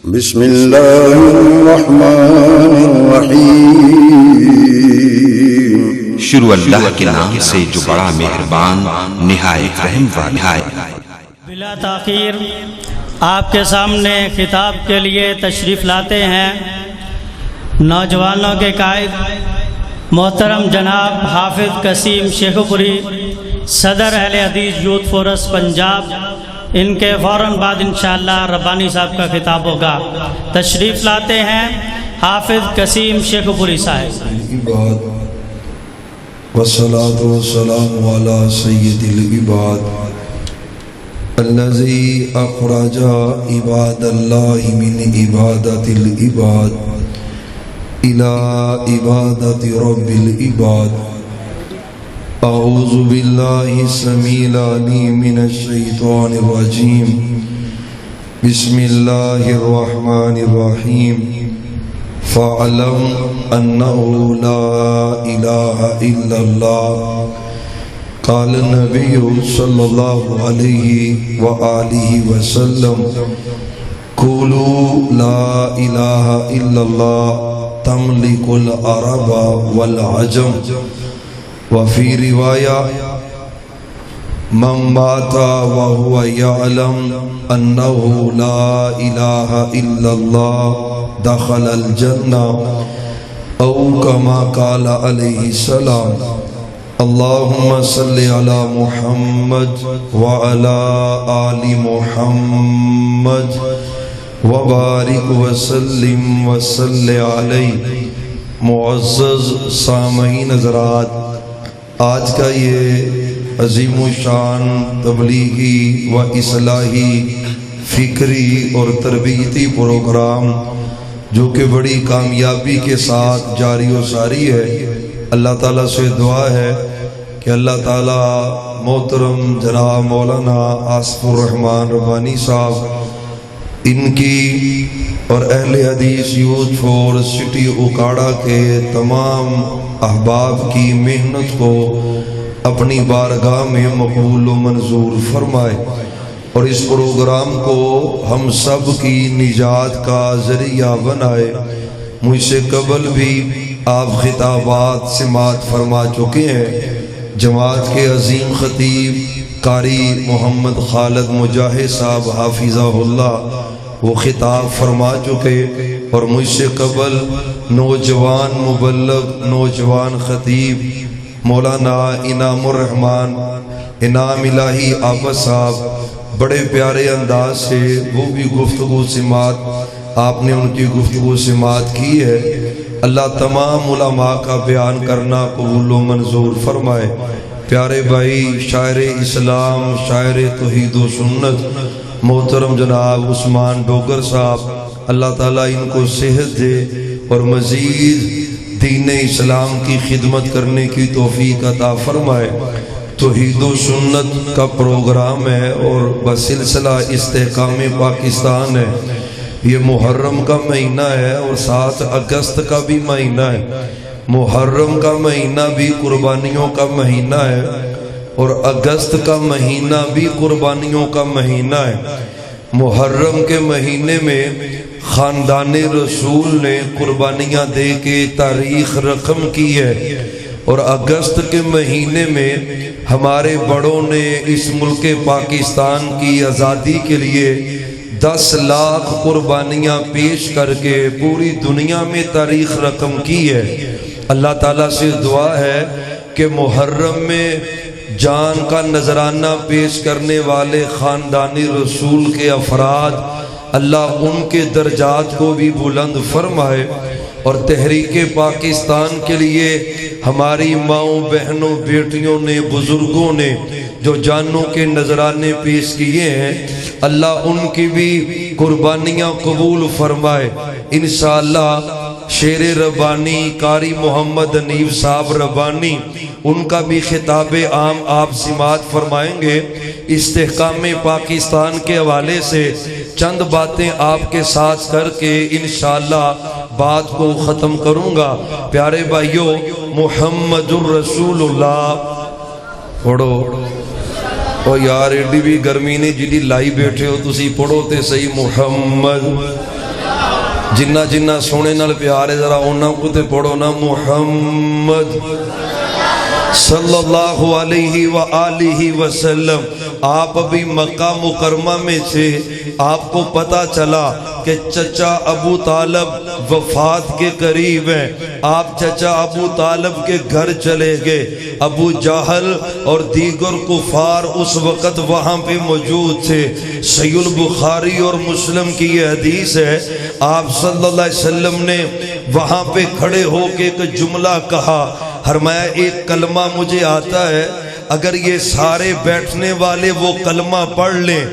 بسم اللہ الرحمن الرحیم۔ شروع اللہ کے نام سے جو بڑا مہربان نہایت رحم والا ہے۔ بلا تاخیر آپ کے سامنے خطاب کے لیے تشریف لاتے ہیں نوجوانوں کے قائد محترم جناب حافظ قسیم شیخ پوری، صدر اہل حدیث یوتھ فورس پنجاب۔ ان کے فوراً بعد انشاءاللہ ربانی صاحب کا خطاب ہوگا۔ تشریف لاتے ہیں حافظ قسیم شیخ پوری صاحب۔ والصلاة والسلام على سید العباد الذي اخرج عباد الله من عبادة العباد الى عبادة رب العباد۔ اعوذ باللہ السمیع العلیم من الشیطان الرجیم، بسم اللہ الرحمن الرحیم۔ فاعلم انہ لا الہ الا اللہ، قال النبی صلی اللہ علیہ وآلہ وسلم، قولوا لا الہ الا اللہ تملک العرب والعجم۔ وفي رواية من مات وهو يعلم أنه لا إله إلا الله دخل الجنة، أو كما قال عليه السلام۔ اللهم صل على محمد وعلى آل محمد وبارك وسلم وصل عليه۔ معزز سامعین حضرات، آج کا یہ عظیم و شان تبلیغی و اصلاحی فکری اور تربیتی پروگرام جو کہ بڑی کامیابی کے ساتھ جاری و ساری ہے، اللہ تعالیٰ سے دعا ہے کہ اللہ تعالیٰ محترم جناب مولانا آصف الرحمن ربانی صاحب، ان کی اور اہل حدیث یوتھ فورس سٹی اکاڑا کے تمام احباب کی محنت کو اپنی بارگاہ میں مقبول و منظور فرمائے، اور اس پروگرام کو ہم سب کی نجات کا ذریعہ بنائے۔ مجھ سے قبل بھی آپ خطابات سماعت فرما چکے ہیں۔ جماعت کے عظیم خطیب قاری محمد خالد مجاہد صاحب حافظہ اللہ وہ خطاب فرما چکے، اور مجھ سے قبل نوجوان مبلغ نوجوان خطیب مولانا انعام الرحمن انعام الہی آبا صاحب بڑے پیارے انداز سے وہ بھی گفتگو سماعت آپ نے ان کی گفتگو سماعت کی ہے۔ اللہ تمام علماء کا بیان کرنا قبول و منظور فرمائے۔ پیارے بھائی شاعر اسلام، شاعر توحید و سنت محترم جناب عثمان ڈوگر صاحب، اللہ تعالیٰ ان کو صحت دے اور مزید دین اسلام کی خدمت کرنے کی توفیق عطا فرمائے۔ توحید و سنت کا پروگرام ہے اور بسلسلہ استحکام پاکستان ہے۔ یہ محرم کا مہینہ ہے اور 7 اگست کا بھی مہینہ ہے۔ محرم کا مہینہ بھی قربانیوں کا مہینہ ہے اور اگست کا مہینہ بھی قربانیوں کا مہینہ ہے۔ محرم کے مہینے میں خاندان رسول نے قربانیاں دے کے تاریخ رقم کی ہے، اور اگست کے مہینے میں ہمارے بڑوں نے اس ملک پاکستان کی آزادی کے لیے 10 لاکھ قربانیاں پیش کر کے پوری دنیا میں تاریخ رقم کی ہے۔ اللہ تعالیٰ سے دعا ہے کہ محرم میں جان کا نذرانہ پیش کرنے والے خاندانی رسول کے افراد، اللہ ان کے درجات کو بھی بلند فرمائے، اور تحریک پاکستان کے لیے ہماری ماؤں بہنوں بیٹیوں نے بزرگوں نے جو جانوں کے نذرانے پیش کیے ہیں، اللہ ان کی بھی قربانیاں قبول فرمائے۔ انشاءاللہ شیر ربانی قاری محمد حنیف صاحب ربانی، ان کا بھی خطاب عام آپ سماعت فرمائیں گے۔ استحکام پاکستان کے حوالے سے چند باتیں آپ کے ساتھ کر کے انشاءاللہ بات کو ختم کروں گا۔ پیارے بھائیوں، محمد الرسول اللہ پڑھو۔ اور یار ایڈی بھی گرمی نے جی لائی بیٹھے ہو، تسی پڑھو تے صحیح محمد جنہ جنہ سونے نال پیار ہے ذرا انہاں کو تے پڑھو نا محمد صلی اللہ علیہ وآلہ وسلم۔ آپ ابھی مکہ مکرمہ میں تھے، آپ کو پتا چلا کہ چچا ابو طالب وفات کے قریب ہیں، آپ چچا ابو طالب کے گھر چلے گئے۔ ابو جہل اور دیگر کفار اس وقت وہاں پہ موجود تھے۔ صحیح البخاری اور مسلم کی یہ حدیث ہے، آپ صلی اللہ علیہ وسلم نے وہاں پہ کھڑے ہو کے ایک جملہ کہا، فرمایا ایک کلمہ مجھے آتا ہے، اگر یہ سارے بیٹھنے والے وہ کلمہ پڑھ لیں،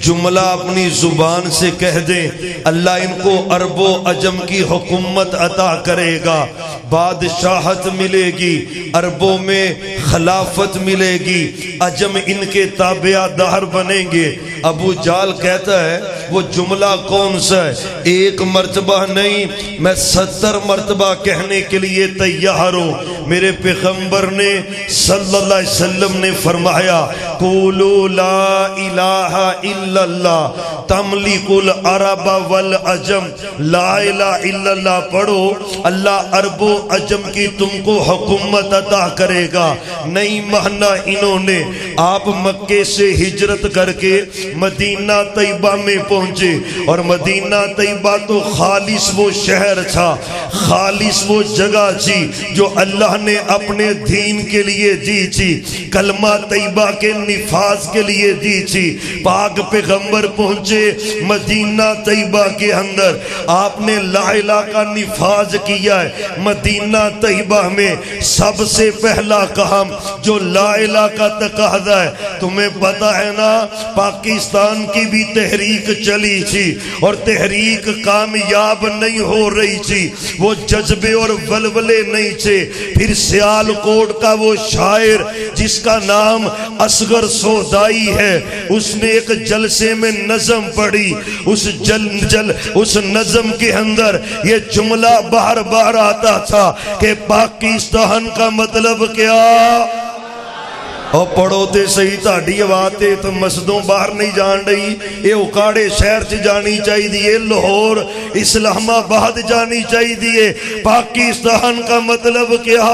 جملہ اپنی زبان سے کہہ دیں، اللہ ان کو عرب و عجم کی حکومت عطا کرے گا، بادشاہت ملے گی، عربوں میں خلافت ملے گی، عجم ان کے تابع دار بنیں گے۔ ابو جال کہتا ہے وہ جملہ کون سا ہے؟ ایک مرتبہ نہیں، میں 70 مرتبہ کہنے کے لیے تیار ہوں۔ میرے پیغمبر نے صلی اللہ علیہ وسلم نے فرمایا، قولوا لا الہ الا اللہ تملک العرب والعجم، لا الہ الا اللہ پڑھو، اللہ عرب و عجم کی تم کو حکومت عطا کرے گا۔ نہیں مانا انہوں نے۔ آپ مکے سے ہجرت کر کے مدینہ طیبہ میں پہنچے، اور مدینہ طیبہ تو خالص وہ شہر تھا، خالص وہ جگہ تھی جو اللہ نے اپنے دین کے لیے دی تھی، کلمہ طیبہ کے نفاذ کے لیے دی تھی۔ پاک پیغمبر پہنچے مدینہ طیبہ کے اندر، آپ نے لا الہ کا نفاذ کیا ہے۔ مدینہ طیبہ میں سب سے پہلا کام جو لا الہ کا تقاضا ہے، تمہیں پتہ ہے نا پاکستان کی بھی تحریک چلی تھی اور تحریک کامیاب نہیں ہو رہی تھی، وہ جذبے اور ولولے نہیں تھے۔ پھر سیال کوٹ کا وہ شاعر جس کا نام اصغر سودائی ہے، اس نے ایک جلسے میں نظم پڑھی، اس نظم کے اندر یہ جملہ بار بار آتا تھا کہ پاکستان کا مطلب کیا؟ اور پڑھو تے صحیح تاڑی آواتے تو مسجدوں باہر نہیں جان رہی، یہ اکاڑے شہر سے جانی چاہی دیئے، لاہور اسلام آباد جانی چاہی دیئے۔ پاکستان کا مطلب کیا؟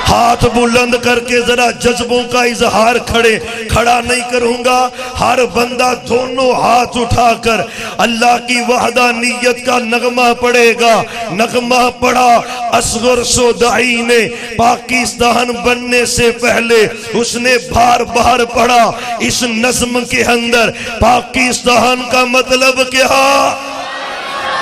ہاتھ بلند کر کے ذرا جذبوں کا اظہار کھڑا نہیں کروں گا، ہر بندہ دونوں ہاتھ اٹھا کر اللہ کی وحدانیت کا نغمہ پڑھے گا۔ نغمہ پڑھا اصغر سودائی نے، پاکستان بننے سے پہلے اس نے بار بار پڑھا اس نظم کے اندر، پاکستان کا مطلب کیا؟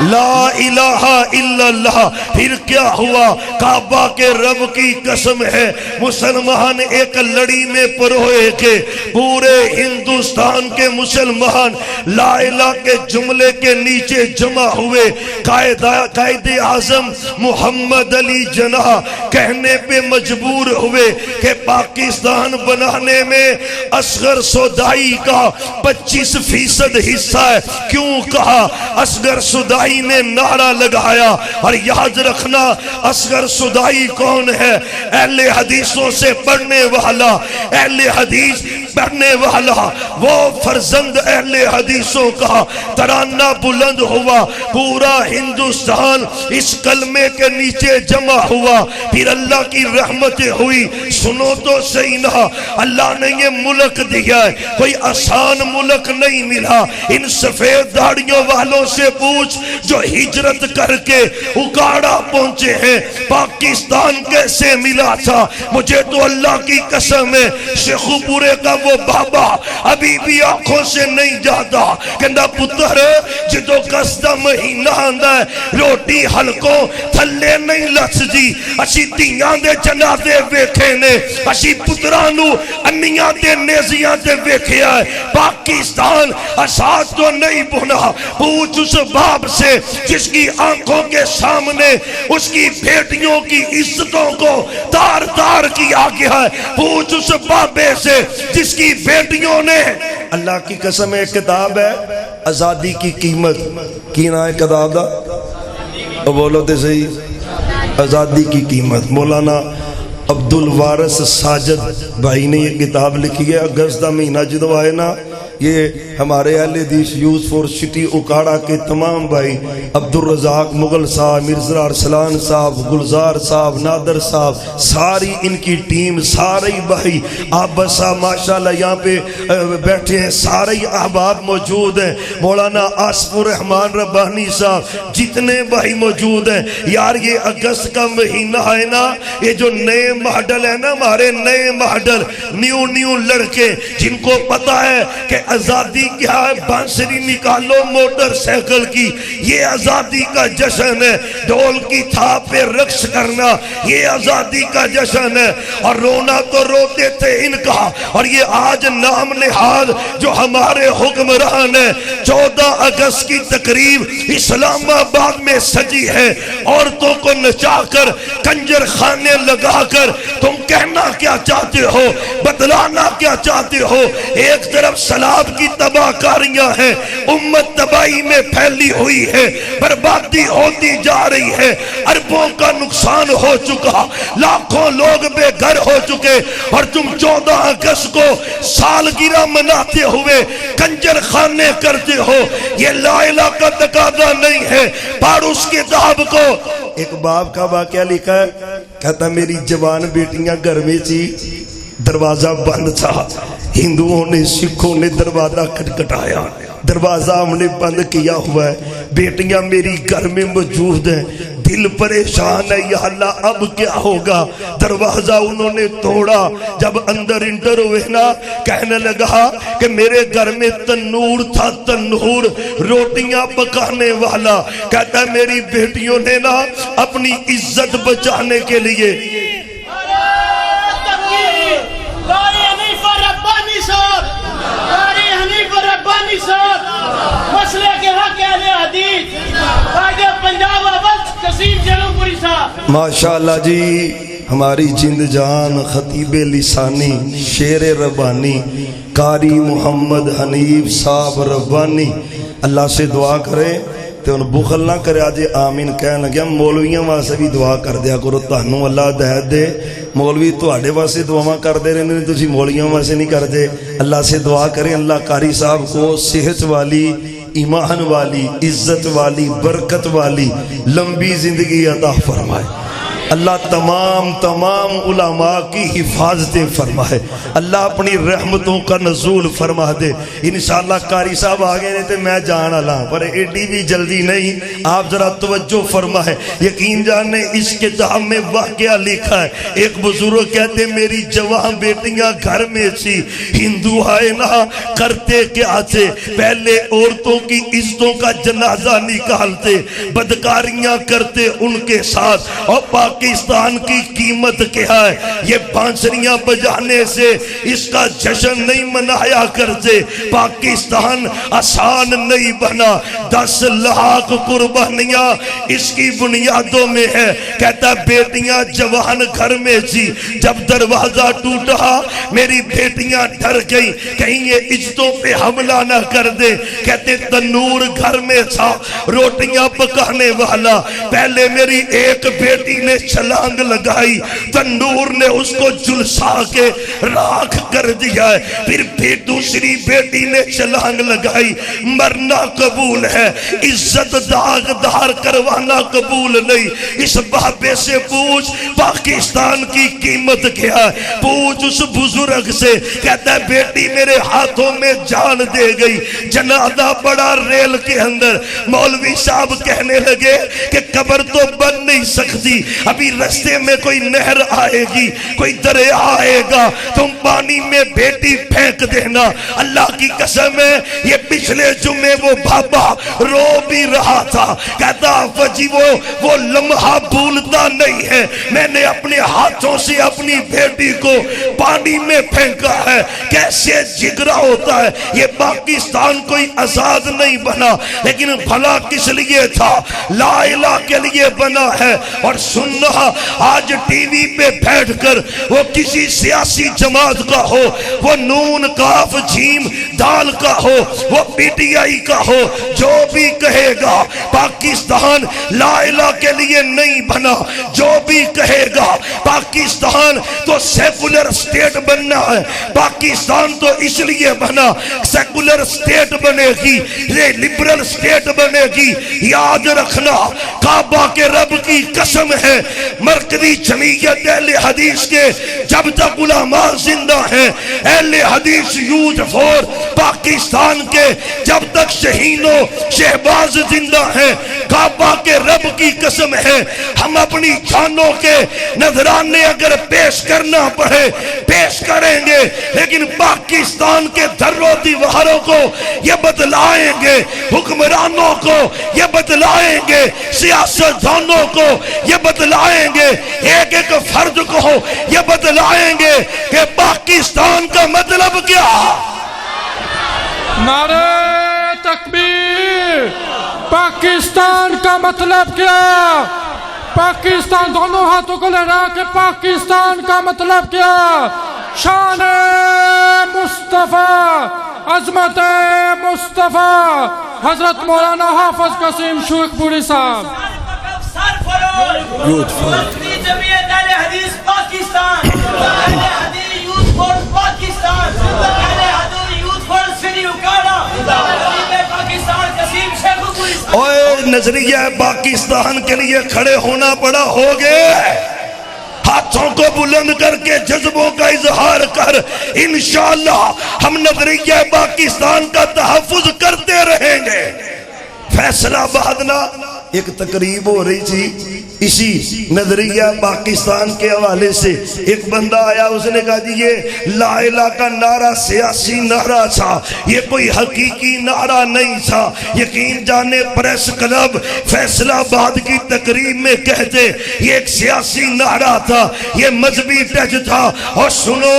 لا الہ الا اللہ۔ پھر کیا ہوا؟ کعبہ کے رب کی قسم ہے، مسلمان ایک لڑی میں پروئے کے پورے ہندوستان کے مسلمان لا الہ کے جملے کے نیچے جمع ہوئے۔ قائد اعظم محمد علی جناح کہنے پہ مجبور ہوئے کہ پاکستان بنانے میں اصغر سودائی کا 25% حصہ ہے۔ کیوں کہا؟ اصغر سودائی نے نعرہ لگایا، اور یاد رکھنا اصغر سودائی کون ہے؟ اہل حدیثوں سے پڑھنے والا، اہل حدیث پڑھنے والا، وہ فرزند اہل حدیثوں کا ترانہ بلند ہوا، پورا ہندوستان اس کلمے کے نیچے جمع ہوا۔ پھر اللہ کی رحمت ہوئی۔ سنو تو صحیح نا، اللہ نے یہ ملک دیا ہے، کوئی آسان ملک نہیں ملا۔ ان سفید داڑیوں والوں سے پوچھ جو ہجرت کر کے اکاڑا پہنچے ہیں، پاکستان کیسے ملا تھا؟ مجھے تو اللہ کی قسم ہے، شیخو پورے کا وہ بابا ابھی بھی آنکھوں سے نہیں جاتا، کہندہ پتر جدو قصدہ مہینہ آندہ ہے روٹی حلقوں تھلے نہیں لچ جی، اسی تیاں دے جنازے ویکھے نے، اسی پترانو انیاں دے نیزیاں دے ویکھے آئے۔ پاکستان اساس تو نہیں بنا۔ پوچھ اس باپ سے جس کی آنکھوں کے سامنے اس کی بیٹیوں کی عزتوں کو تار تار کیا گیا ہے۔ پوچھ اس بابے سے جس کی بیٹیوں نے، اللہ کی قسم ایک کتاب ہے آزادی کی قیمت، کی نام ہے کتاب دا؟ بولو تے صحیح، آزادی کی قیمت۔ مولانا عبدالوارث ساجد بھائی نے یہ کتاب لکھی ہے۔ اگست دا مہینہ جدو آئے نا، یہ ہمارے اہل حدیث یوز فور سٹی اکاڑا کے تمام بھائی، عبدالرزاق مغل صاحب، مرزا ارسلان صاحب، گلزار صاحب، نادر صاحب، ساری ان کی ٹیم، سارے بھائی آپ بسا ماشاءاللہ یہاں پہ بیٹھے ہیں، سارے احباب موجود ہیں، مولانا آصف الرحمان ربانی صاحب، جتنے بھائی موجود ہیں۔ یار یہ اگست کا مہینہ ہے نا، یہ جو نئے ماڈل ہے نا، ہمارے نئے ماڈل، نیو لڑکے جن کو پتا ہے کہ آزادی کیا ہے، بانسری نکالو موٹر سائیکل کی، یہ آزادی کا جشن ہے، ڈھول کی تھاپ پہ رقص کرنا یہ آزادی کا جشن ہے، اور رونا تو روتے تھے ان کا، اور یہ آج نام نہاد جو ہمارے حکمران ہیں، 14 اگست کی تقریب اسلام آباد میں سجی ہے، عورتوں کو نچا کر کنجر خانے لگا کر تم کہنا کیا چاہتے ہو، بتلانا کیا چاہتے ہو؟ ایک طرف سلاب کی تباہ کاریاں ہیں، امت تباہی میں پھیلی ہوئی ہے، بربادی ہوتی جا رہی ہے، اربوں کا نقصان ہو چکا، لاکھوں لوگ بے گھر ہو چکے، اور تم 14 اگست کو سالگرہ مناتے ہوئے کنجر خانے کرتے ہو۔ یہ لا الہ کا تقاضا نہیں ہے۔ پڑھ اس کتاب کو۔ ایک باپ کا واقعہ لکھا ہے، کہتا میری جوان بیٹیاں گھر میں تھی، دروازہ بند تھا، ہندوؤں نے سکھوں نے دروازہ کھٹکھٹایا، دروازہ ہم نے بند کیا ہوا ہے، بیٹیاں میری گھر میں موجود ہیں، دل پریشان ہے، یا اللہ اب کیا ہوگا؟ دروازہ انہوں نے توڑا، جب اندر انٹر ہوئے نا، کہنے لگا کہ میرے گھر میں تنور تھا، تنور روٹیاں پکانے والا، کہتا ہے میری بیٹیوں نے نا اپنی عزت بچانے کے لیے مسئلے کے حق اہل حدیث آگے پنجاب اول قسیم جلوپوری صاحب ماشاءاللہ جی، ہماری جند جان خطیب لسانی شیر ربانی قاری محمد حنیف صاحب ربانی، اللہ سے دعا کرے تو ان بخل نہ کرے، آج آمین کہنے لگے۔ مولویاں واسے بھی دعا کر دیا کرو، تانوں اللہ ہدایت دے، مولوی تواڈے واسے دعاواں کردے رہندے نے، تسی مولویاں واسے نہیں کردے۔ اللہ سے دعا کریں اللہ قاری صاحب کو صحت والی، ایمان والی، عزت والی، برکت والی لمبی زندگی عطا فرمائے، اللہ تمام علماء کی حفاظت فرمائے، اللہ اپنی رحمتوں کا نزول فرما دے۔ انشاءاللہ قاری صاحب آگے نہیں تھے میں جان اللہ پر ایڈی بھی جلدی نہیں، آپ ذرا توجہ فرمائے۔ یقین جانے اس کتاب میں واقعہ لکھا ہے، ایک بزرگ کہتے میری جوان بیٹیاں گھر میں تھی، ہندو آئے نہ کرتے کیا تھے، پہلے عورتوں کی عزتوں کا جنازہ نکالتے، بدکاریاں کرتے ان کے ساتھ، اور پاکستان کی قیمت کیا ہے؟ یہ بانسریاں بجانے سے اس کا جشن نہیں منایا کرتے۔ پاکستان آسان نہیں بنا، 10 لاکھ قربانیاں اس کی بنیادوں میں ہے۔ کہتا بیٹیاں جوان گھر میں تھی، جب دروازہ ٹوٹا میری بیٹیاں ڈر گئی کہیں یہ عزتوں پہ حملہ نہ کر دے۔ کہتے تنور گھر میں تھا، روٹیاں پکانے والا، پہلے میری ایک بیٹی نے چھلانگ لگائی، تنور نے اس کو جلسا کے راکھ کر دیا ہے، پھر بھی دوسری بیٹی نے چھلانگ لگائی۔ مرنا قبول ہے، عزت داغ دار کروانا قبول نہیں۔ اس بابے سے پوچھ پاکستان کی قیمت کیا ہے، پوچھ اس بزرگ سے۔ کہتا ہے بیٹی میرے ہاتھوں میں جان دے گئی، جنازہ پڑا ریل کے اندر، مولوی صاحب کہنے لگے کہ قبر تو بن نہیں سکتی، ابھی رستے میں کوئی نہر آئے گی، کوئی دریا آئے گا، تم پانی میں بیٹی پھینک دینا۔ اللہ کی قسم ہے یہ پچھلے جمعے وہ بابا رو بھی رہا تھا، کہتا فجی وہ لمحہ بھولتا نہیں ہے، میں نے اپنے ہاتھوں سے اپنی بیٹی کو پانی میں پھینکا ہے۔ کیسے جگرا ہوتا ہے۔ یہ پاکستان کوئی آزاد نہیں بنا، لیکن بھلا کس لیے تھا؟ لا الہ کے لیے بنا ہے۔ اور سننا آج ٹی وی پہ بیٹھ کر وہ کسی سیاسی جماعت کا ہو، وہ نون کاف جیم دال کا ہو، وہ پی ٹی آئی کا ہو، جو بھی کہے گا پاکستان لا الہ کے لیے نہیں بنا. جو بھی کہے گا پاکستان تو سیکولر سٹیٹ بننا ہے، پاکستان تو اس لیے بنا سیکولر سٹیٹ بنے گی، یہ لبرل سٹیٹ بنے گی. یاد رکھنا کعبہ کے رب کی قسم ہے، مرکزی جمعیت اہل حدیث کے جب تک علماء زندہ ہیں، اہل حدیث یوتھ فور پاکستان کے جب تک شہین و شہباز زندہ ہیں، کعبہ کے رب کی قسم ہے ہم اپنی جانوں کے نذرانے اگر پیش کرنا پڑے پیش کریں گے، لیکن پاکستان کے در و دیواروں کو یہ بتلائیں گے، حکمرانوں کو یہ بتلائیں گے، سیاستدانوں کو یہ بتلائیں گے، ایک ایک فرد کو یہ بتلائیں گے کہ پاکستان کا مطلب کیا. نعرہ تکبیر. پاکستان کا مطلب کیا؟ پاکستان دونوں ہاتھوں کو لہرا کے پاکستان کا مطلب کیا؟ شان مصطفیٰ، عظمت مصطفیٰ. حضرت مولانا حافظ قاسم شیخ پوری صاحب. جمعیت اہل حدیث پاکستان، اہل حدیث یوتھ فورس پاکستان، اہل حدیث یوتھ فورس سری اکاڑا، پاکستان قاسم شیخ پوری صاحب. اوے نظریہ پاکستان کے لیے کھڑے ہونا پڑا. ہو گئے ہاتھوں کو بلند کر کے جذبوں کا اظہار کر. انشاءاللہ ہم نظریہ پاکستان کا تحفظ کرتے رہیں گے. فیصلہ آباد نا ایک تقریب ہو رہی تھی اسی نظریہ پاکستان کے حوالے سے. ایک بندہ آیا، اس نے کہا جی یہ لا الہ کا نعرہ سیاسی نعرہ تھا، یہ کوئی حقیقی نعرہ نہیں تھا. یقین جانے پریس کلب فیصلہ آباد کی تقریب میں کہتے یہ ایک سیاسی نعرہ تھا، یہ مذہبی ٹچ تھا. اور سنو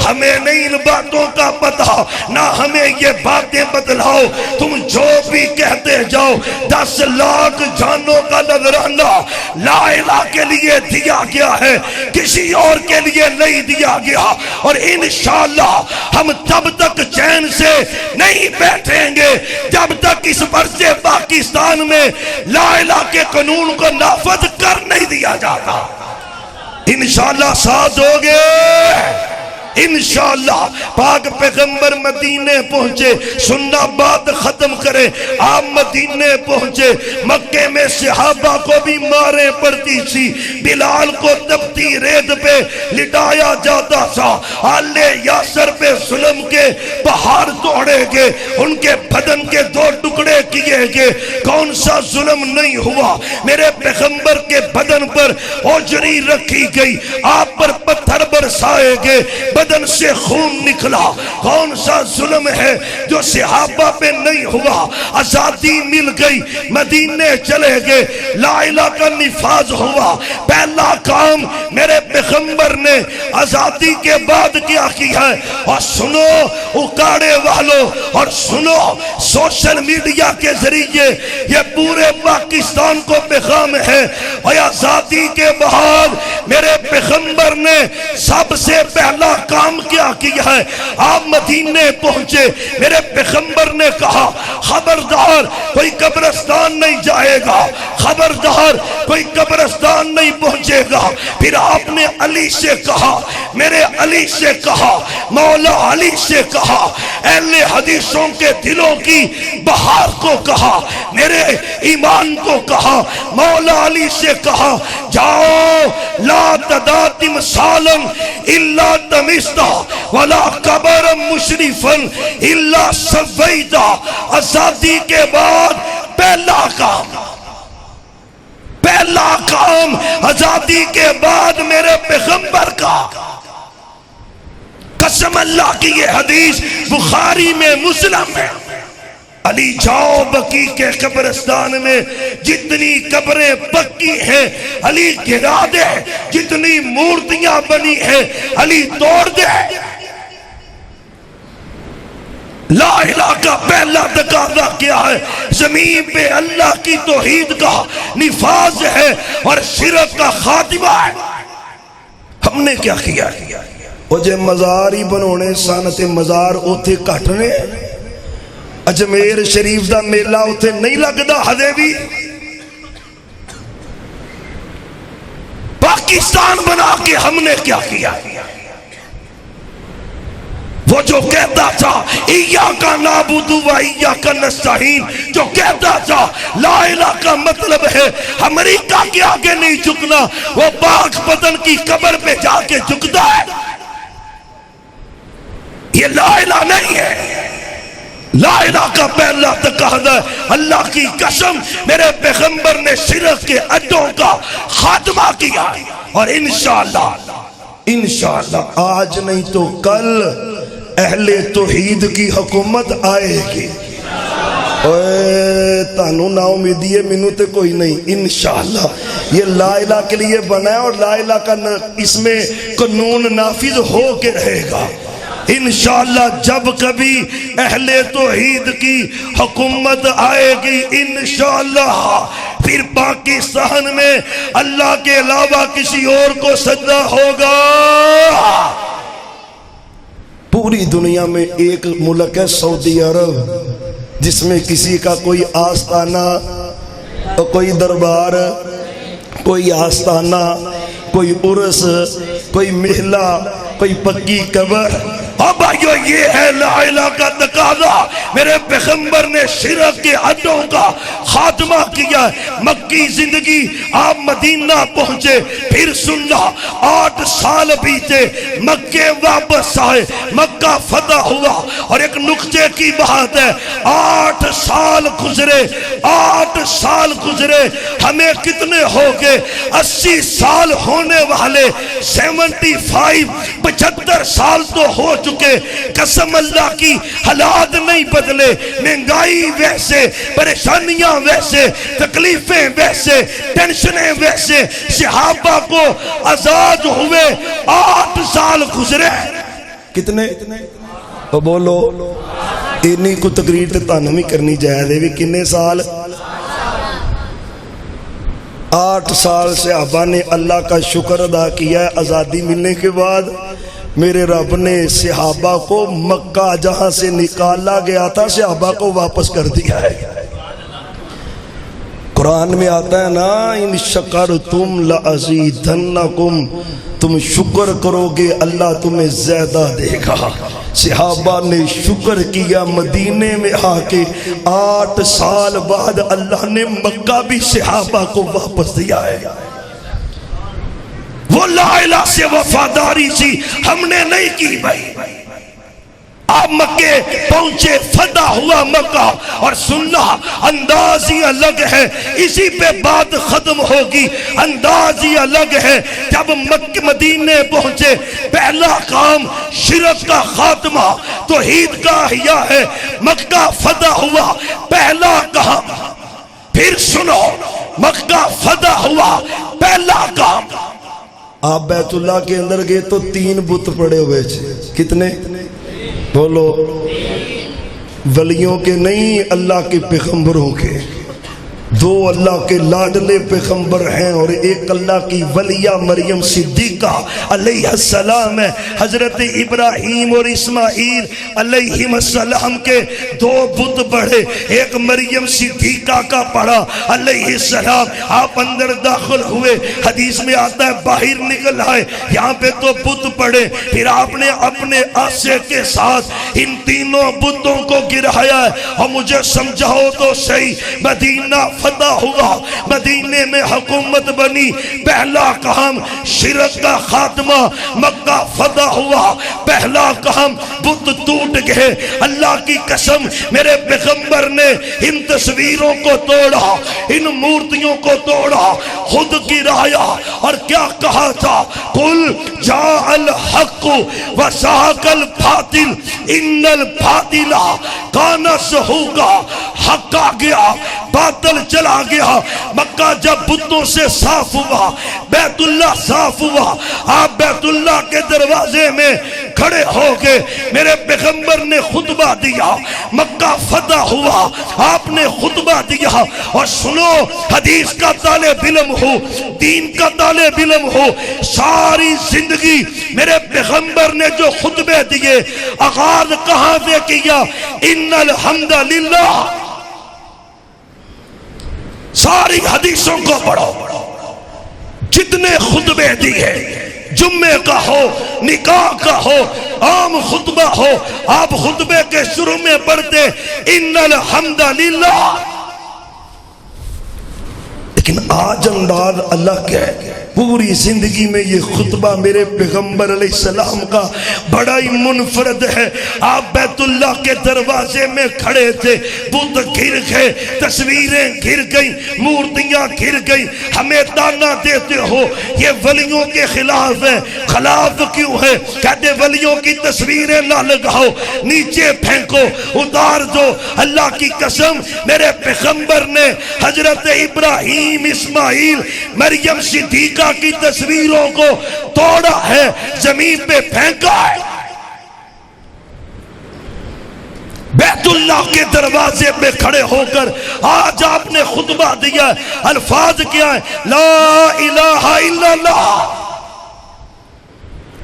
ہمیں نہیں ان باتوں کا پتہ، نہ ہمیں یہ باتیں بتلاؤ. تم جو بھی کہتے جاؤ 10 لاکھ جانوں کا نذرانہ لا الہ کے لیے دیا گیا ہے، کسی اور کے لیے نہیں دیا گیا. اور انشاءاللہ ہم تب تک چین سے نہیں بیٹھیں گے جب تک اس برج پاکستان میں لا الہ کے قانون کو نافذ کر نہیں دیا جاتا. انشاءاللہ ساتھ ہوگے. انشاءاللہ پاک پیغمبر مدینے پہنچے، سننا بات ختم کرے. آپ مدینے پہنچے، مکے میں صحابہ کو بھی ماریں پڑتی تھی، بلال کو تپتی ریت پہ لٹایا جاتا تھا، آل یاسر پہ ظلم کے پہاڑ توڑے گئے، ان کے بدن کے 2 ٹکڑے کیے گئے. کون سا ظلم نہیں ہوا؟ میرے پیغمبر کے بدن پر اوجری رکھی گئی، آپ پر پتھر برسائے گئے، بدن سے خون نکلا. کون سا ظلم ہے جو صحابہ پہ نہیں ہوا؟ آزادی مل گئی، مدینے چلے گئے، لا الہ کا نفاذ ہوا. پہلا کام میرے پیغمبر نے آزادی کے بعد کیا کیا ہے؟ اور سنو اکاڑے والوں، اور سنو سوشل میڈیا کے ذریعے یہ پورے پاکستان کو پیغام ہے. اور آزادی کے بعد میرے پیغمبر نے سب سے پہلا کام کیا ہے؟ آپ مدینے پہنچے، میرے پیغمبر نے کہا خبردار کوئی قبرستان نہیں جائے گا، خبردار کوئی قبرستان نہیں پہنچے گا. پھر آپ نے علی سے کہا، میرے علی سے کہا، مولا علی سے کہا، اہل حدیثوں کے دلوں کی بہار کو کہا، میرے ایمان کو کہا. مولا علی سے کہا جاؤ لا تدا تمثالا الا تمستا ولا قبرا مشرفا الا سویتا. آزادی کے بعد پہلا کام آزادی کے بعد میرے پیغمبر کا، قسم اللہ کی یہ حدیث بخاری میں، مسلم میں. علی جاؤ بقی کے قبرستان میں جتنی قبریں پکی ہیں علی گرا دے، جتنی مورتیاں بنی ہیں علی توڑ دے. لا الہ کا پہلا تقاضا کیا ہے؟ زمین پہ اللہ کی توحید کا نفاذ ہے اور شرک کا خاتمہ ہے. ہم نے کیا کیا؟ وہ جے مزار ہی بنونے سانت مزار اوتھے کٹنے اجمیر شریف دا میلہ اتھے نہیں لگدا ہدے بھی پاکستان بنا کے ہم نے کیا کیا وہ جو کہتا تھا ایاک نعبد و ایاک نستعین جو کہتا تھا لا الہ کا مطلب ہے امریکہ کے آگے نہیں جھکنا وہ پاک پتن کی قبر پہ جا کے جھکتا ہے یہ لا الہ نہیں ہے لا الہ کا پہلا تقاضا اللہ کی قسم میرے پیغمبر نے شرک کے اڈوں کا خاتمہ کیا اور انشاءاللہ آج نہیں تو کل اہل توحید کی حکومت آئے گی تانوں نا امیدی ہے منو تے کوئی نہیں انشاءاللہ یہ لا الہ کے لیے بنا ہے اور لا الہ کا اس میں قانون نافذ ہو کے رہے گا انشاءاللہ جب کبھی اہل توحید کی حکومت آئے گی انشاءاللہ پھر پاکستان میں اللہ کے علاوہ کسی اور کو سجدہ ہوگا پوری دنیا میں ایک ملک ہے سعودی عرب جس میں کسی کا کوئی آستانہ کوئی دربار کوئی آستانہ کوئی عرس کوئی محلہ کوئی پکی قبر اب آئیو یہ ہے لا الہ کا تقاضا میرے پیغمبر نے شرک کے حدوں کا خاتمہ کیا مکی زندگی آپ مدینہ پہنچے پھر سننا 8 سال بیتے مکے واپس آئے مکہ فتح ہوا اور ایک نقطے کی بات ہے 8 سال گزرے ہمیں کتنے ہو گئے 80 سال ہونے والے 75 سال تو ہو چکے قسم اللہ کی حالات نہیں بدلے مہنگائی ویسے پریشانیاں ویسے تکلیفیں ویسے ٹینشنیں ویسے صحابہ کو آزاد ہوئے 8 سال گزرے کتنے تو بولو انہی کو تقریر تے تانوں بھی کرنی جائے دے بھی کنے سال 8 سال صحابہ نے اللہ کا شکر ادا کیا ہے آزادی ملنے کے بعد میرے رب نے صحابہ کو مکہ جہاں سے نکالا گیا تھا صحابہ کو واپس کر دیا ہے قرآن میں آتا ہے نا ان شکرتم لازیدنکم تم شکر کرو گے اللہ تمہیں زیادہ دے گا صحابہ نے شکر کیا مدینے میں آ کے 8 سال بعد اللہ نے مکہ بھی صحابہ کو واپس دیا ہے وہ لا الہ سے وفاداری سی ہم نے نہیں کی بھائی آپ مکے پہنچے فتح ہوا مکہ اور سننا انداز ہی الگ ہے اسی پہ بات ختم ہوگی انداز ہی الگ ہے جب مکہ مدینے پہنچے پہلا کام شرک کا خاتمہ توحید کا احیاء ہے مکہ فتح ہوا پہلا کام پھر سنو مکہ فتح ہوا پہلا کام آپ بیت اللہ کے اندر گئے تو 3 بت پڑے ہوئے تھے کتنے بولو ولیوں کے نہیں اللہ کے پیغمبروں کے 2 اللہ کے لاڈلے پیغمبر ہیں اور ایک اللہ کی ولیہ مریم صدیقہ علیہ السلام ہے حضرت ابراہیم اور اسماعیل علیہ السلام کے 2 بت پڑھے ایک مریم صدیقہ کا پڑھا علیہ السلام آپ اندر داخل ہوئے حدیث میں آتا ہے باہر نکل آئے یہاں پہ تو بت پڑھے پھر آپ نے اپنے آسے کے ساتھ ان 3 بتوں کو گرایا ہے اور مجھے سمجھاؤ تو صحیح مدینہ فتح ہوا مدینے میں حکومت بنی پہلا کام شرک کا خاتمہ مکہ فتح ہوا پہلا کام بت ٹوٹ گئے اللہ کی قسم میرے پیغمبر نے ان تصویروں کو توڑا ان مورتیوں کو توڑا خود گرایا اور کیا کہا تھا قل جاء الحق وزهق الباطل ان الباطل کان زہوقا حق آ گیا باطل چلا گیا مکہ جب بتوں سے صاف ہوا بیت اللہ صاف ہوا آپ بیت اللہ کے دروازے میں کھڑے ہو گئے، میرے پیغمبر نے خطبہ دیا، مکہ فتح ہوا، آپ نے خطبہ دیا، اور سنو حدیث کا طالب علم ہو، دین کا طالب علم ہو، ساری زندگی میرے پیغمبر نے جو خطبے دیے آغاز کہاں سے کیا؟ ان الحمدللہ۔ ساری حدیثوں کو پڑھو، جتنے خطبے دیے، جمعے کا ہو، نکاح کا ہو، عام خطبہ ہو، آپ خطبے کے شروع میں پڑھتے ان الحمدللہ۔ لیکن آج انداز اللہ کے پوری زندگی میں یہ خطبہ میرے پیغمبر علیہ السلام کا بڑا ہی منفرد ہے۔ آپ بیت اللہ کے دروازے میں کھڑے تھے، بت گر گئے، تصویریں گر گئیں، مورتیاں گر گئیں، ہمیں تانا دیتے ہو یہ ولیوں کے خلاف ہے، خلاف کیوں ہے؟ کہتے ولیوں کی تصویریں نہ لگاؤ، نیچے پھینکو، اتار دو۔ اللہ کی قسم میرے پیغمبر نے حضرت ابراہیم، اسماعیل، مریم صدیقہ کی تصویروں کو توڑا ہے، زمین پہ پھینکا ہے۔ بیت اللہ کے دروازے پہ کھڑے ہو کر آج آپ نے خطبہ دیا، الفاظ کیا ہے؟ لا الہ الا اللہ۔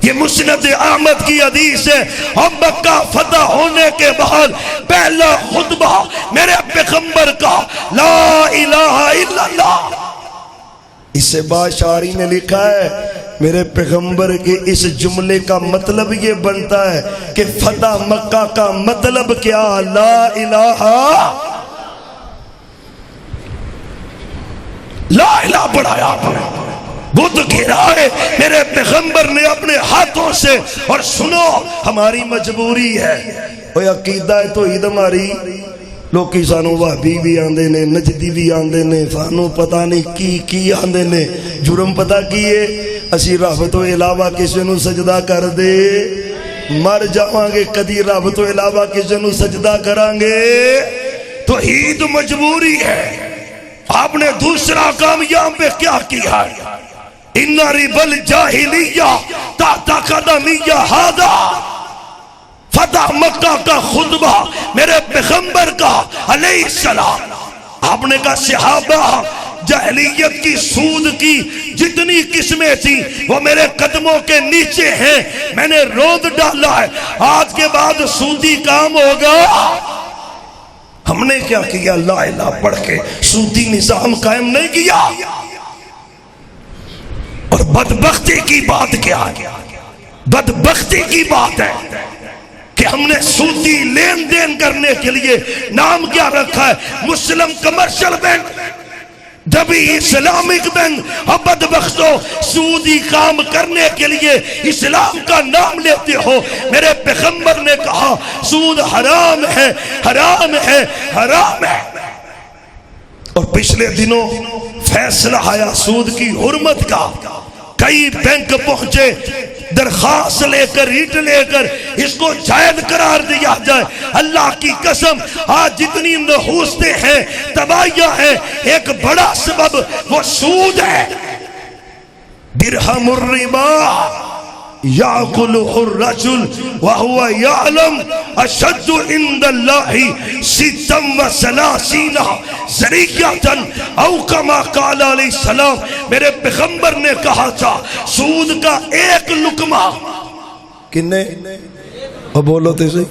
یہ مسند احمد کی حدیث ہے، اور مکہ فتح ہونے کے بعد پہلا خطبہ میرے پیغمبر کا لا الہ الا اللہ۔ اس سے بعد شاعری نے لکھا ہے میرے پیغمبر کے اس جملے کا مطلب یہ بنتا ہے کہ فتح مکہ کا مطلب کیا؟ لا الہ لا الہ پڑھایا آپ نے، بدھ گرائے میرے پیغمبر نے اپنے ہاتھوں سے۔ اور سنو ہماری مجبوری ہے، وہ عقیدہ ہے توحید ہماری، لوکی سانو وہابی بھی آندے نے، نجدی بھی آندے نے، سانو پتہ نہیں کی آندے نے۔ جرم پتہ کیے اسی رب تو علاوہ کسی نو سجدہ کر دے، مر جاواں گے کدی رب تو علاوہ کسی نو سجدہ کران گے؟ توحید مجبوری ہے۔ آپ نے دوسرا کام یہاں پہ کیا کیا؟ ان رب الجاہلیہ تحت قدمیہ ھذا۔ فتح مکہ کا خطبہ میرے پیغمبر کا علیہ السلام، آپ نے کہا صحابہ جاہلیت کی سود کی جتنی قسمیں تھیں وہ میرے قدموں کے نیچے ہیں، میں نے رود ڈالا ہے، آج کے بعد سودی کام ہوگا۔ ہم نے کیا کیا؟ لا الہ پڑھ کے سودی نظام قائم نہیں کیا۔ اور بدبختی کی بات کیا ہے؟ بدبختی کی بات ہے کہ ہم نے سودی لین دین کرنے کے لیے نام کیا رکھا ہے؟ مسلم کمرشل بینک، جبھی اسلامک بینک۔ اور بدبختوں سودی کام کرنے کے لیے اسلام کا نام لیتے ہو۔ میرے پیغمبر نے کہا سود حرام ہے، حرام ہے، حرام ہے۔ اور پچھلے دنوں فیصلہ آیا سود کی حرمت کا، کئی بینک پہنچے درخواست لے کر، ریٹ لے کر اس کو جائز قرار دیا جائے۔ اللہ کی قسم آج جتنی نحوستیں ہیں، تباہیاں ہیں، ایک بڑا سبب وہ سود ہے۔ درہم الربا یاکلہ الرجل وہو یعلم اشد عند اللہ ستا وثلاثین ذریعۃ او کما قال علیہ السلام۔ میرے پیغمبر نے کہا تھا سود کا ایک لقمہ کنے اور بولو تے سے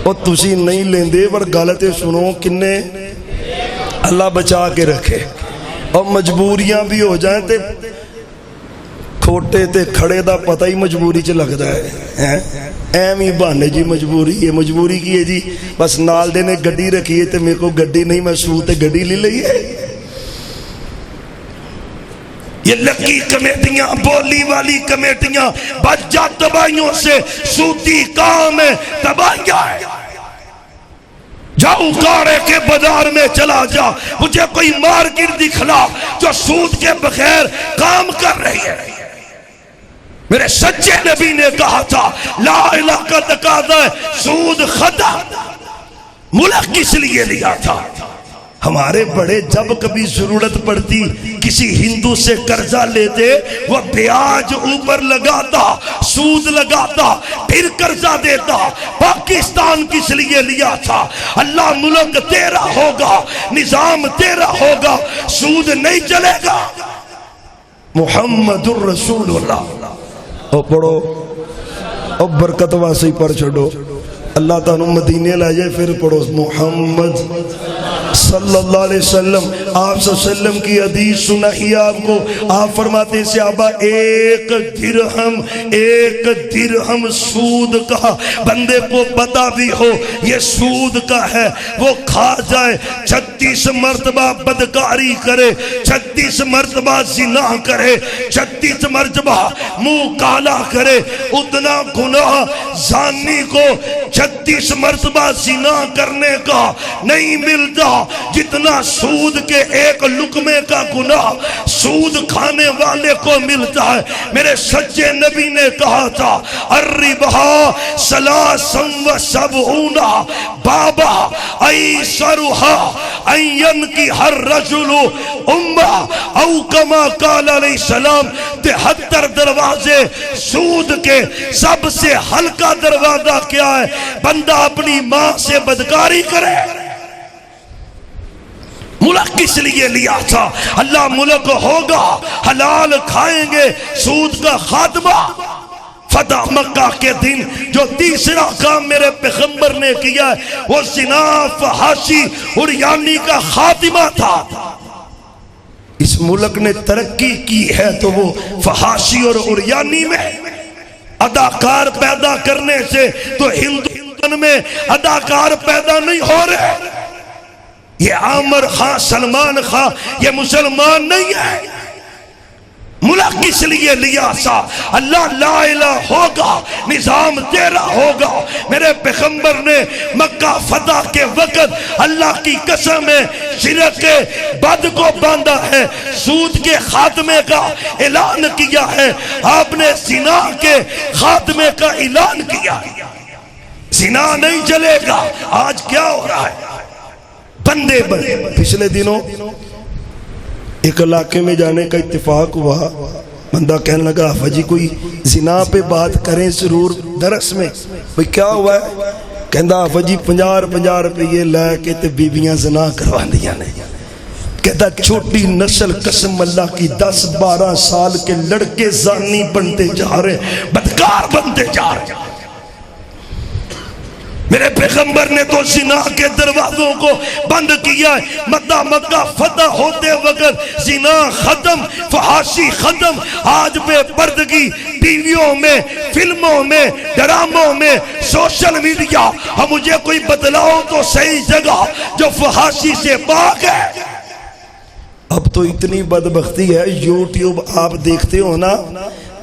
اور تسی نہیں لیندے پر غلطے سنو، کنے اللہ بچا کے رکھے۔ اور مجبوریاں بھی ہو جائیں تے کھوٹے تے کھڑے دا پتہ ہی مجبوری چ لگدا ہے، ایم ہی بہانے جی مجبوری ہے۔ مجبوری کی ہے جی؟ بس نال دے نے گڈی رکھی ہے تے میرے کو گڈی نہیں، میں سود تے گڈی لے لئی ہے۔ یہ لکی کمیٹیاں، بولی والی کمیٹیاں بچ جا تباہیوں سے، سودی کام ہے، تباہیاں ہے۔ جاؤ کارے کے بازار میں چلا جا، مجھے کوئی مارکیٹ دکھلا جو سود کے بغیر کام کر رہی ہے۔ میرے سچے نبی نے کہا تھا لا الہ کا تقاضا ہے سود ختم۔ ملک کس لیے لیا تھا؟ ہمارے بڑے جب کبھی ضرورت پڑتی کسی ہندو سے قرضہ لیتے وہ بیاج اوپر لگاتا، سود لگاتا، پھر قرضہ دیتا۔ پاکستان کس لیے لیا تھا؟ اللہ ملک تیرا ہوگا، نظام تیرا ہوگا، سود نہیں چلے گا۔ محمد الرسول اللہ۔ او پڑھو، او برکت واسے پڑھ چھڑو، اللہ تعالیٰ مدینے لے جائے پھر پڑھو محمد صلی اللہ علیہ وسلم۔ آپ صلی اللہ علیہ وسلم کی حدیث سنائی آپ کو، آپ فرماتے ہیں صحابہ ایک درہم سود کا بندے کو پتہ بھی ہو یہ سود کا ہے، وہ کھا جائے، 36 مرتبہ بدکاری کرے، 36 مرتبہ زنا کرے، 36 مرتبہ منہ کالا کرے، اتنا گناہ زانی کو 36 مرتبہ زنا کرنے کا نہیں ملتا جتنا سود کے ایک لقمے کا گناہ سود کھانے والے کو ملتا ہے۔ میرے سچے نبی نے کہا تھا الربا ثلاث و سبعون بابا ایسرها ان ينكح الرجل امه او كما قال علیہ السلام 73 دروازے سود کے سب سے ہلکا دروازہ کیا ہے؟ بندہ اپنی ماں سے بدکاری کرے۔ ملک کس لیے لیا تھا؟ اللہ ملک ہوگا، حلال کھائیں گے، سود کا خاتمہ۔ فتح مکہ کے دن جو تیسرا کام میرے پیغمبر نے کیا ہے وہ زنا، فحاشی، عریانی کا خاتمہ تھا۔ اس ملک نے ترقی کی ہے تو وہ فحاشی اور عریانی میں، اداکار پیدا کرنے سے تو ہندوستان میں اداکار پیدا نہیں ہو رہے۔ یہ عامر خان، سلمان خان یہ مسلمان نہیں ہے۔ ملک کس لیے لیا تھا؟ اللہ لا الہ ہوگا، نظام تیرا ہوگا۔ میرے پیغمبر نے مکہ فتح کے وقت اللہ کی قسم ہے شرک کے بد کو باندھا ہے، سود کے خاتمے کا اعلان کیا ہے، آپ نے زنا کے خاتمے کا اعلان کیا۔ زنا نہیں چلے گا۔ آج کیا ہو رہا ہے؟ بندے پچھلے دنوں ایک علاقے میں جانے کا اتفاق ہوا، بندہ کہنے لگا حافظ جی کوئی زنا پہ بات کریں ضرور درس میں۔ بھئی کیا ہوا ہے؟ کہندہ حافظ جی 50 روپے لے کے تے بیویاں زنا کروا دیا نے۔ کہتا چھوٹی نسل قسم اللہ کی 10-12 سال کے لڑکے زانی بنتے جا رہے، بدکار بنتے جا رہے۔ میرے پیغمبر نے تو زنا کے دروازوں کو بند کیا ہے۔ مکہ فتح ہوتے وقت زنا ختم، فحاشی ختم۔ آج بے پردگی ٹیویوں میں، فلموں میں، ڈراموں میں، سوشل میڈیا۔ ہم مجھے کوئی بتلاؤ تو صحیح جگہ جو فحاشی سے پاک ہے۔ اب تو اتنی بدبختی ہے، یوٹیوب آپ دیکھتے ہو نا،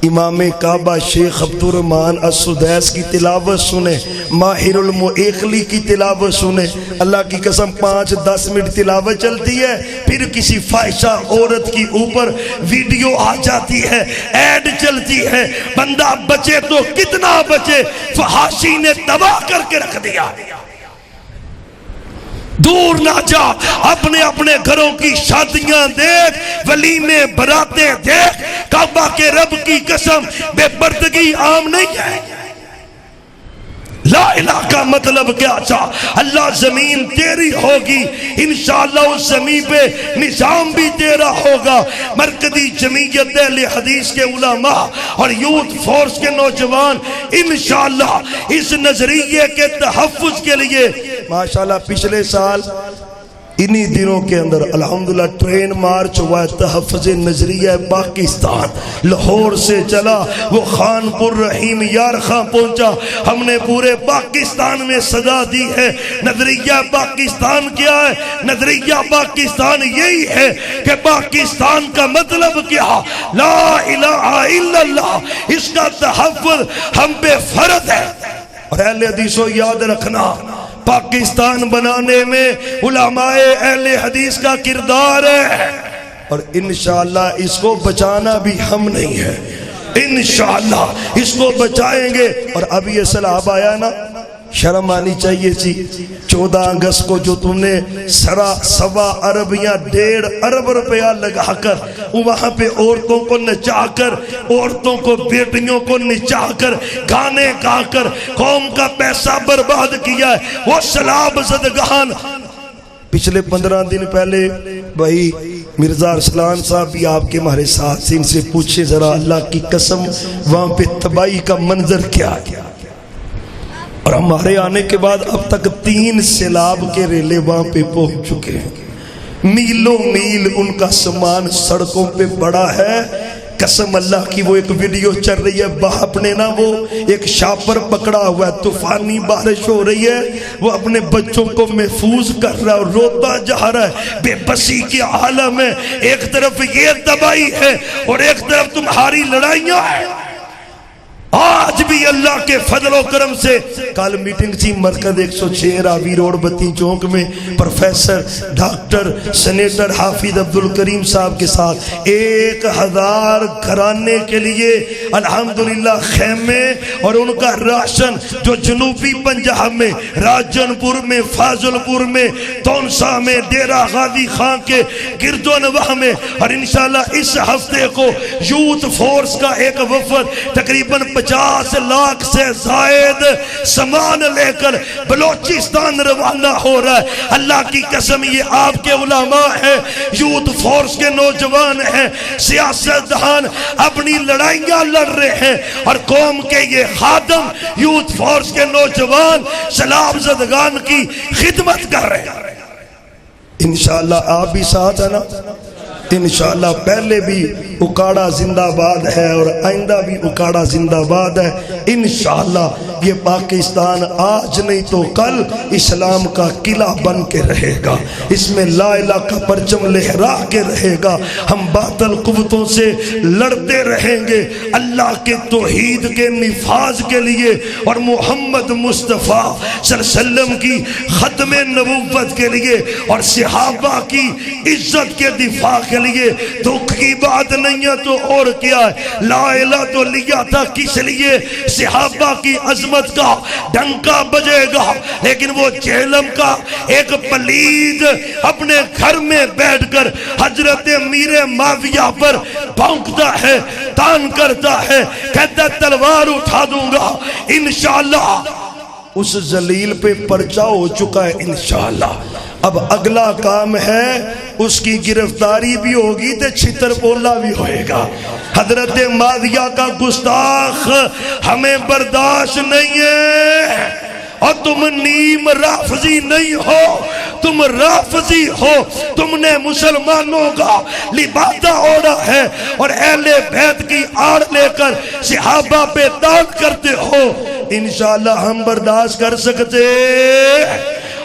امام کعبہ شیخ عبدالرحمن السدیس کی تلاوت سنیں، ماہر المعیقلی کی تلاوت سنیں۔ اللہ کی قسم 5-10 منٹ تلاوت چلتی ہے، پھر کسی فاحشہ عورت کی اوپر ویڈیو آ جاتی ہے، ایڈ چلتی ہے۔ بندہ بچے تو کتنا بچے، فحاشی نے تباہ کر کے رکھ دیا۔ دور نہ جا، اپنے گھروں کی شادیاں دیکھ، ولیمے براتیں دیکھ۔ کعبہ کے رب کی قسم بے پردگی عام نہیں ہے۔ لا الہ کا مطلب کیا تھا؟ اللہ زمین تیری ہوگی، انشاءاللہ اس زمین پہ نظام بھی تیرا ہوگا۔ مرکزی جمعیت اہل حدیث کے علماء اور یوتھ فورس کے نوجوان انشاءاللہ اس نظریے کے تحفظ کے لیے ماشاءاللہ پچھلے سال انہی دنوں کے اندر الحمدللہ ٹرین مارچ ہوا ہے، تحفظ نظریہ پاکستان لاہور سے چلا، وہ خان پور رحیم یار خان پہنچا۔ ہم نے پورے پاکستان میں صدا دی ہے۔ نظریہ پاکستان کیا ہے؟ نظریہ پاکستان یہی ہے کہ پاکستان کا مطلب کیا؟ لا الہ الا اللہ، اس کا تحفظ ہم پہ فرض ہے۔ اور اہل حدیثوں یاد رکھنا، پاکستان بنانے میں علماء اہل حدیث کا کردار ہے، اور انشاءاللہ اس کو بچانا بھی ہم نہیں ہے۔ انشاءاللہ اس کو بچائیں گے۔ اور اب یہ سیلاب آیا نا، شرم آنی چاہیے تھی 14 اگست کو جو تم نے سوا ارب یا 1.5 ارب روپیہ لگا کر وہاں پہ عورتوں کو نچا کر، عورتوں کو بیٹیوں کو نچا کر، گانے گا کر قوم کا پیسہ برباد کیا ہے، وہ سلاب زدگان پچھلے 15 دن پہلے بھائی مرزا ارسلان صاحب بھی آپ کے ہمارے ساتھ سے، ان سے پوچھیں ذرا اللہ کی قسم وہاں پہ تباہی کا منظر کیا کیا، اور ہمارے آنے کے بعد اب تک 3 سیلاب کے ریلے وہاں پہ پہنچ چکے ہیں، میلوں میل ان کا سامان سڑکوں پہ پڑا ہے۔ قسم اللہ کی وہ ایک ویڈیو چل رہی ہے، باپ نے نا وہ ایک شاپر پکڑا ہوا ہے، طوفانی بارش ہو رہی ہے، وہ اپنے بچوں کو محفوظ کر رہا ہے اور روتا جا رہا ہے، بے بسی کی عالم ہے، ایک طرف یہ تباہی ہے اور ایک طرف تمہاری لڑائیاں ہیں۔ آج بھی اللہ کے فضل و کرم سے کل میٹنگ تھی مرکز 106 راوی روڈ بتی چونک میں، پروفیسر ڈاکٹر سینیٹر حافظ عبدالکریم صاحب کے ساتھ 1000 گھرانے کے لیے الحمدللہ خیمے اور ان کا راشن جو جنوبی پنجاب میں، راجن پور میں، فاضل پور میں، تونسا میں، ڈیرہ غازی خان کے گرد و نواح میں، اور انشاءاللہ اس ہفتے کو یوتھ فورس کا ایک وفد تقریباً 50 لاکھ سے زائد سامان لے کر بلوچستان روانہ ہو رہا ہے۔ اللہ کی قسم یہ آپ کے علماء ہیں، یوتھ فورس کے نوجوان ہیں، سیاستدان اپنی لڑائیاں لڑ رہے ہیں، اور قوم کے یہ خادم یوتھ فورس کے نوجوان سیلاب زدگان کی خدمت کر رہے ہیں۔ انشاءاللہ آپ بھی ساتھ ہیں نا؟ انشاءاللہ پہلے بھی اکاڑا زندہ باد ہے اور آئندہ بھی اکاڑا زندہ باد ہے۔ انشاءاللہ یہ پاکستان آج نہیں تو کل اسلام کا قلعہ بن کے رہے گا، اس میں لا الہ کا پرچم لہرا کے رہے گا، ہم باطل قوتوں سے لڑتے رہیں گے اللہ کے توحید کے نفاذ کے لیے اور محمد مصطفیٰ صلی اللہ علیہ وسلم کی ختم نبوت کے لیے اور صحابہ کی عزت کے دفاع کے لیے۔ دکھ کی بات نہیں ہے تو اور کیا ہے، لا الہ تو لیا تھا کس لیے؟ صحابہ کی عظمت کا ڈنکا بجے گا، لیکن وہ جہلم کا ایک پلید اپنے گھر میں بیٹھ کر حضرت امیر معاویہ پر بھونکتا ہے، تان کرتا ہے، کہتا تلوار اٹھا دوں گا انشاءاللہ۔ اس ذلیل پہ پرچہ ہو چکا ہے انشاءاللہ، اب اگلا کام ہے اس کی گرفتاری بھی ہوگی تو چھتر بولا بھی ہوئے گا۔ حضرت معاویہ کا گستاخ ہمیں برداشت نہیں ہے، اور تم نیم رافضی نہیں ہو، تم رافضی ہو، تم نے مسلمانوں کا لبادہ اوڑا ہے اور اہل بیت کی آڑ لے کر صحابہ پہ دان کرتے ہو۔ انشاءاللہ ہم برداشت کر سکتے،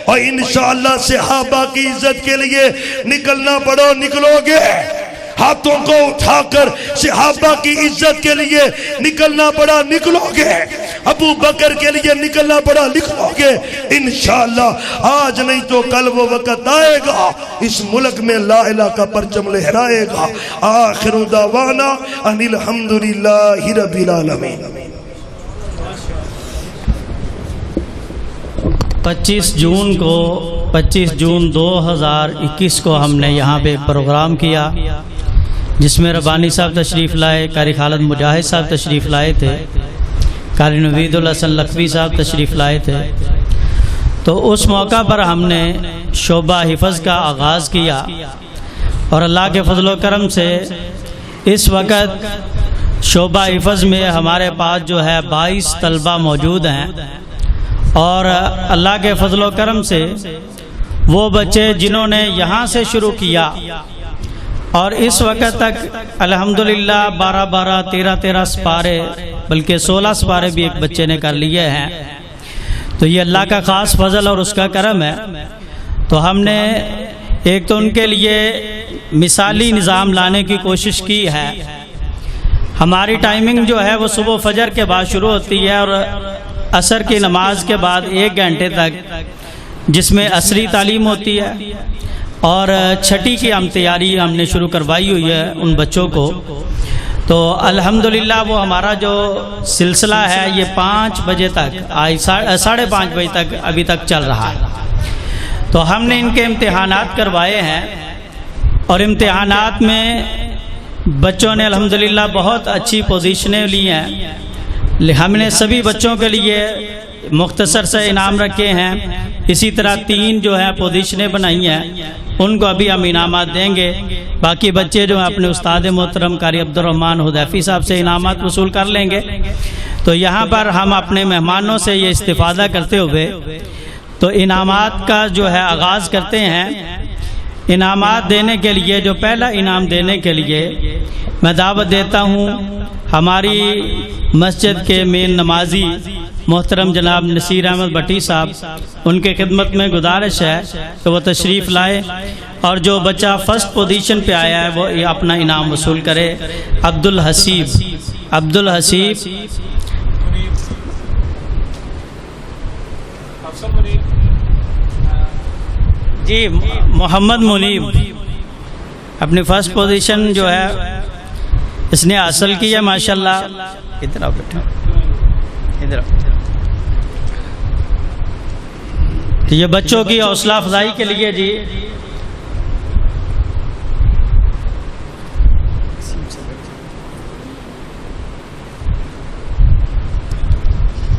اور انشاءاللہ صحابہ کی عزت کے لیے نکلنا پڑو نکلو گے، ہاتھوں کو اٹھا کر صحابہ کی عزت کے لیے نکلنا پڑا نکلو گے، ابو بکر کے لیے نکلنا پڑا نکلو گے انشاءاللہ۔ آج نہیں تو کل وہ وقت آئے گا اس ملک میں لا الہ کا پرچم لہرائے گا۔ آخر دعوانا ان الحمدللہ رب العالمین۔ 25 جون 2021 کو ہم نے یہاں پہ پروگرام کیا جس میں ربانی صاحب تشریف لائے، قاری خالد مجاہد صاحب تشریف لائے تھے، قاری نوید الحسن لکھوی صاحب تشریف لائے تھے۔ تو اس موقع پر ہم نے شعبہ حفظ کا آغاز کیا، اور اللہ کے فضل و کرم سے اس وقت شعبہ حفظ میں ہمارے پاس جو ہے 22 طلبہ موجود ہیں، اور اللہ کے فضل و کرم سے وہ بچے جنہوں نے یہاں سے شروع کیا اور اس وقت تک الحمدللہ 12 13 سپارے بلکہ 16 سپارے بھی ایک بچے نے کر لیے ہیں، تو یہ اللہ کا خاص فضل اور اس کا کرم ہے۔ تو ہم نے ایک تو ان کے لیے مثالی نظام لانے کی کوشش کی ہے۔ ہماری ٹائمنگ جو ہے وہ صبح فجر کے بعد شروع ہوتی ہے اور عصر کی نماز کے بعد 1 گھنٹے تک، جس میں عصری تعلیم ہوتی ہے، اور چھٹی کی ہم تیاری ہم نے شروع کروائی ہوئی ہے ان بچوں کو۔ تو الحمدللہ وہ ہمارا جو سلسلہ ہے یہ 5 بجے تک 5:30 بجے تک ابھی تک چل رہا ہے. تو ہم نے ان کے امتحانات کروائے ہیں اور امتحانات میں بچوں نے الحمدللہ بہت اچھی پوزیشنیں لی ہیں. ہم نے سبھی بچوں کے لیے مختصر سے انعام رکھے ہیں. اسی طرح 3 جو ہے پوزیشنیں بنائی ہیں، ان کو ابھی ہم انعامات دیں گے. باقی بچے جو ہیں اپنے استاد محترم قاری عبدالرحمن حذیفی صاحب سے انعامات وصول کر لیں گے. تو یہاں پر ہم اپنے مہمانوں سے یہ استفادہ کرتے ہوئے تو انعامات کا جو ہے آغاز کرتے ہیں. انعامات دینے کے لیے جو پہلا انعام دینے کے لیے میں دعوت دیتا ہوں ہماری مسجد کے مین نمازی محترم جناب نصیر احمد بٹی صاحب. ان کے خدمت میں گزارش ہے کہ وہ تشریف لائے اور جو بچہ فرسٹ پوزیشن پہ آیا ہے وہ اپنا انعام وصول کرے. عبدالحسیب جی محمد منیب اپنی فرسٹ پوزیشن جو ہے اس نے حاصل کی ہے ماشاءاللہ. ادھر آؤ بیٹھا، ادھر آؤ. تو یہ بچوں کی حوصلہ افزائی کے لیے جی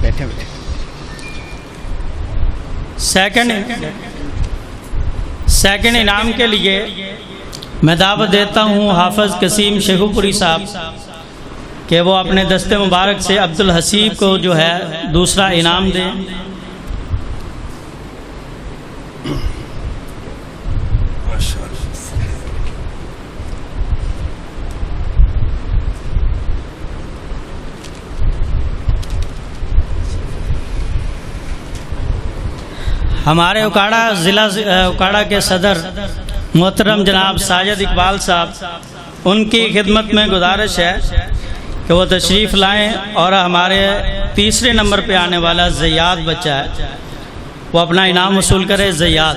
بیٹھے بیٹھے سیکنڈ انعام کے لیے میں دعوت دیتا ہوں حافظ قسیم شیخو پوری صاحب کہ وہ اپنے دست مبارک سے عبدالحسیب کو جو ہے دوسرا انعام دیں. ہمارے ضلع اکاڑا کے صدر محترم جناب ساجد اقبال صاحب، ان کی خدمت میں گزارش ہے کہ وہ تشریف لائیں اور ہمارے 3 نمبر پہ آنے والا زیاد بچہ ہے وہ اپنا انعام وصول کرے. زیاد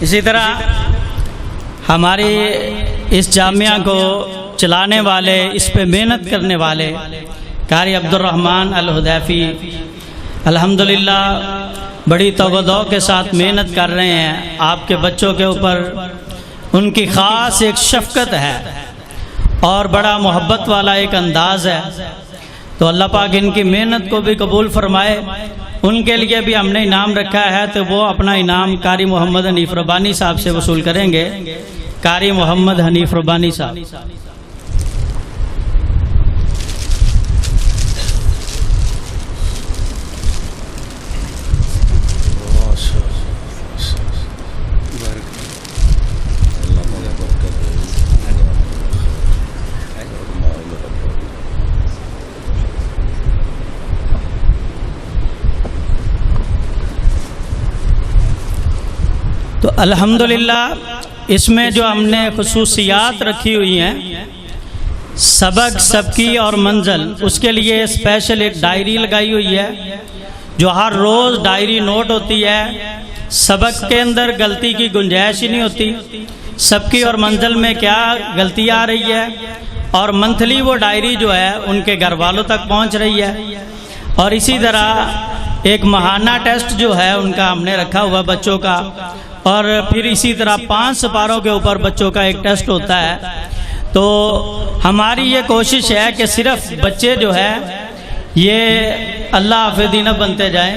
اسی طرح ہماری اس جامعہ کو چلانے والے، اس پہ محنت کرنے والے قاری عبدالرحمن الحذیفی الحمدللہ بڑی توجہ کے ساتھ محنت کر رہے ہیں. آپ کے بچوں کے اوپر ان کی خاص ایک شفقت ہے اور بڑا محبت والا ایک انداز ہے. تو اللہ پاک ان کی محنت کو بھی قبول فرمائے. ان کے لیے بھی ہم نے انعام رکھا ہے تو وہ اپنا انعام قاری محمد حنیف ربانی صاحب سے وصول کریں گے. قاری محمد حنیف ربانی صاحب. تو الحمدللہ اس میں جو ہم نے خصوصیات رکھی ہوئی ہیں، سبق، سبکی اور منزل، اس کے لیے اسپیشل ایک ڈائری لگائی ہوئی ہے جو ہر روز ڈائری نوٹ ہوتی ہے. سبق کے اندر غلطی کی گنجائش ہی نہیں ہوتی، سبکی اور منزل میں کیا غلطی آ رہی ہے، اور منتھلی وہ ڈائری جو ہے ان کے گھر والوں تک پہنچ رہی ہے. اور اسی طرح ایک ماہانہ ٹیسٹ جو ہے ان کا ہم نے رکھا ہوا بچوں کا، اور پھر اسی طرح 5 سپاروں کے اوپر بچوں کا ایک ٹیسٹ ہوتا ہے. تو ہماری یہ کوشش ہے کہ صرف بچے جو ہے یہ اللہ حافظی نہ بنتے جائیں،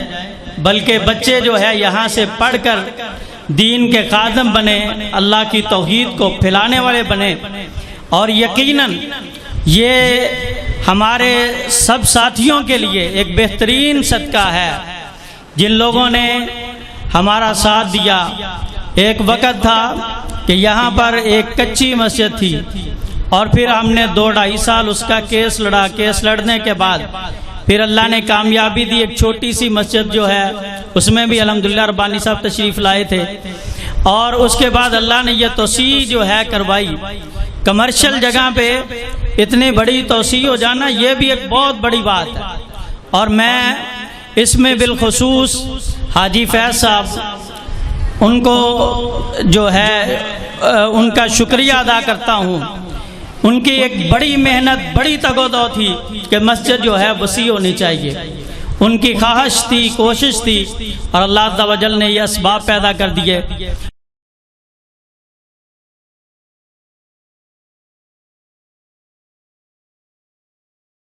بلکہ بچے جو ہے یہاں سے پڑھ کر دین کے خادم بنے، اللہ کی توحید کو پھیلانے والے بنے. اور یقیناً یہ ہمارے سب ساتھیوں کے لیے ایک بہترین صدقہ ہے جن لوگوں نے ہمارا ساتھ دیا. ایک وقت تھا کہ یہاں پر ایک کچی مسجد تھی اور پھر ہم نے 2-2.5 سال اس کا کیس لڑا. کیس لڑنے کے بعد پھر اللہ نے کامیابی دی، ایک چھوٹی سی مسجد جو ہے اس میں بھی الحمدللہ ربانی صاحب تشریف لائے تھے. اور اس کے بعد اللہ نے یہ توسیع جو ہے کروائی. کمرشل جگہ پہ اتنی بڑی توسیع ہو جانا یہ بھی ایک بہت بڑی بات ہے، اور میں اس میں بالخصوص حاجی فیض صاحب ان کو جو ہے ان کا شکریہ ادا کرتا ہوں۔ ان کی ایک بڑی محنت، بڑی تگ و دو تھی کہ مسجد جو ہے وسیع ہونی چاہیے، ان کی خواہش تھی، کوشش تھی، اور اللہ عز و جل نے یہ اسباب پیدا کر دیے۔